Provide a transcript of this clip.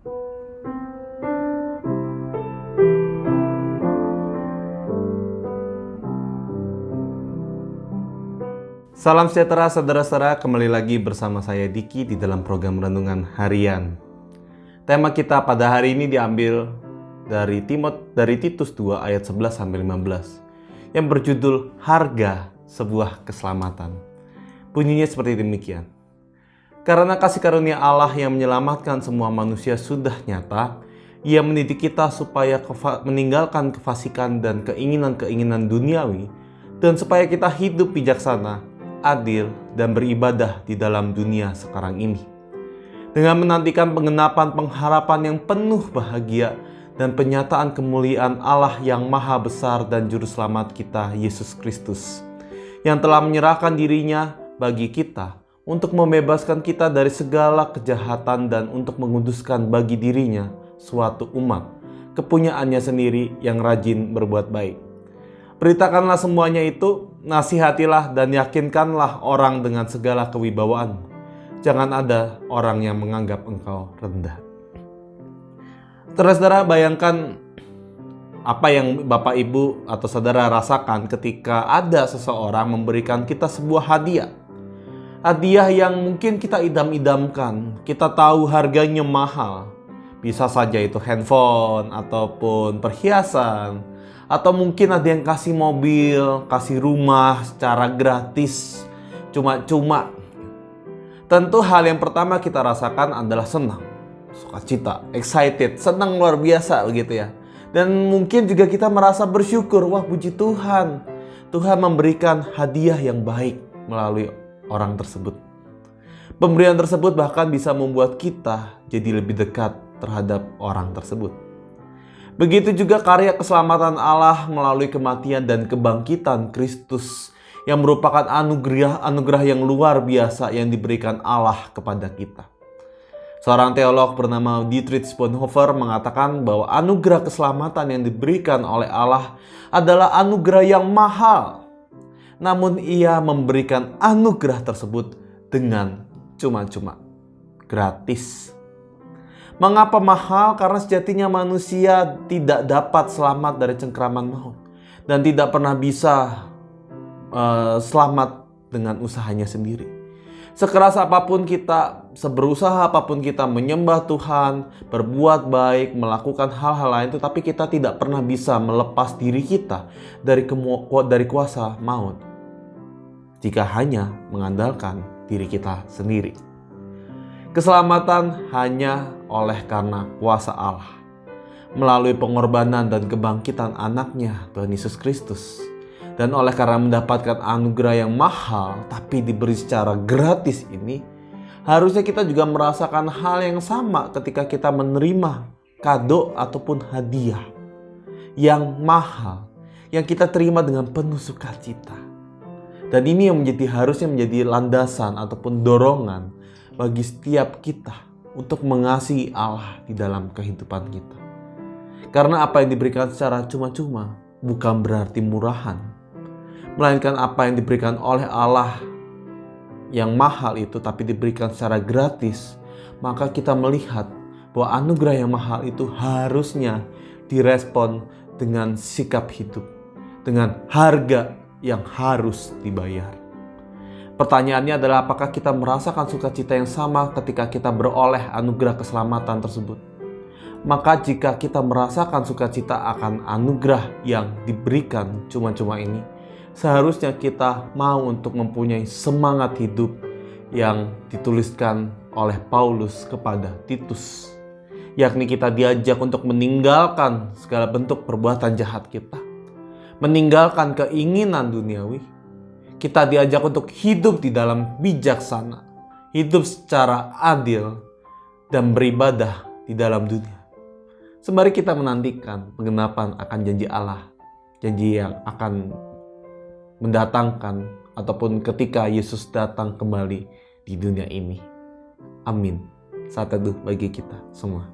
Salam sejahtera saudara-saudara, kembali lagi bersama saya Diki di dalam program Renungan Harian. Tema kita pada hari ini diambil dari Titus 2 ayat 11-15 yang berjudul Harga Sebuah Keselamatan. Bunyinya seperti demikian. Karena kasih karunia Allah yang menyelamatkan semua manusia sudah nyata, Ia mendidik kita supaya meninggalkan kefasikan dan keinginan-keinginan duniawi, dan supaya kita hidup bijaksana, adil, dan beribadah di dalam dunia sekarang ini. Dengan menantikan penggenapan pengharapan yang penuh bahagia dan penyataan kemuliaan Allah yang maha besar dan juru selamat kita, Yesus Kristus, yang telah menyerahkan dirinya bagi kita untuk membebaskan kita dari segala kejahatan dan untuk menguduskan bagi dirinya suatu umat, kepunyaannya sendiri yang rajin berbuat baik. Beritakanlah semuanya itu, nasihatilah dan yakinkanlah orang dengan segala kewibawaan. Jangan ada orang yang menganggap engkau rendah. Saudara-saudara, bayangkan apa yang Bapak, Ibu, atau saudara rasakan ketika ada seseorang memberikan kita sebuah hadiah. Hadiah yang mungkin kita idam-idamkan, kita tahu harganya mahal. Bisa saja itu handphone ataupun perhiasan, atau mungkin ada yang kasih mobil, kasih rumah secara gratis, cuma-cuma. Tentu hal yang pertama kita rasakan adalah senang, sukacita, excited, senang luar biasa begitu ya. Dan mungkin juga kita merasa bersyukur, wah puji Tuhan, Tuhan memberikan hadiah yang baik melalui orang tersebut. Pemberian tersebut bahkan bisa membuat kita jadi lebih dekat terhadap orang tersebut. Begitu juga karya keselamatan Allah melalui kematian dan kebangkitan Kristus yang merupakan anugerah yang luar biasa yang diberikan Allah kepada kita. Seorang teolog bernama Dietrich Bonhoeffer mengatakan bahwa anugerah keselamatan yang diberikan oleh Allah adalah anugerah yang mahal. Namun ia memberikan anugerah tersebut dengan cuma-cuma, gratis. Mengapa mahal? Karena sejatinya manusia tidak dapat selamat dari cengkraman maut dan tidak pernah bisa selamat dengan usahanya sendiri. Sekeras apapun kita, seberusaha apapun kita menyembah Tuhan, berbuat baik, melakukan hal-hal lain, tetapi kita tidak pernah bisa melepas diri kita dari kuasa maut jika hanya mengandalkan diri kita sendiri. Keselamatan hanya oleh karena kuasa Allah, melalui pengorbanan dan kebangkitan anaknya Tuhan Yesus Kristus. Dan oleh karena mendapatkan anugerah yang mahal tapi diberi secara gratis ini, harusnya kita juga merasakan hal yang sama ketika kita menerima kado ataupun hadiah yang mahal yang kita terima dengan penuh sukacita. Dan ini yang harusnya menjadi landasan ataupun dorongan bagi setiap kita untuk mengasihi Allah di dalam kehidupan kita. Karena apa yang diberikan secara cuma-cuma bukan berarti murahan, melainkan apa yang diberikan oleh Allah yang mahal itu tapi diberikan secara gratis, maka kita melihat bahwa anugerah yang mahal itu harusnya direspon dengan sikap hidup, dengan harga yang harus dibayar. Pertanyaannya adalah apakah kita merasakan sukacita yang sama ketika kita beroleh anugerah keselamatan tersebut? Maka jika kita merasakan sukacita akan anugerah yang diberikan cuma-cuma ini, seharusnya kita mau untuk mempunyai semangat hidup yang dituliskan oleh Paulus kepada Titus. Yakni kita diajak untuk meninggalkan segala bentuk perbuatan jahat kita, meninggalkan keinginan duniawi. Kita diajak untuk hidup di dalam bijaksana, hidup secara adil, dan beribadah di dalam dunia. Sembari kita menantikan penggenapan akan janji Allah, janji yang akan mendatangkan ataupun ketika Yesus datang kembali di dunia ini. Amin. Saat teduh bagi kita semua.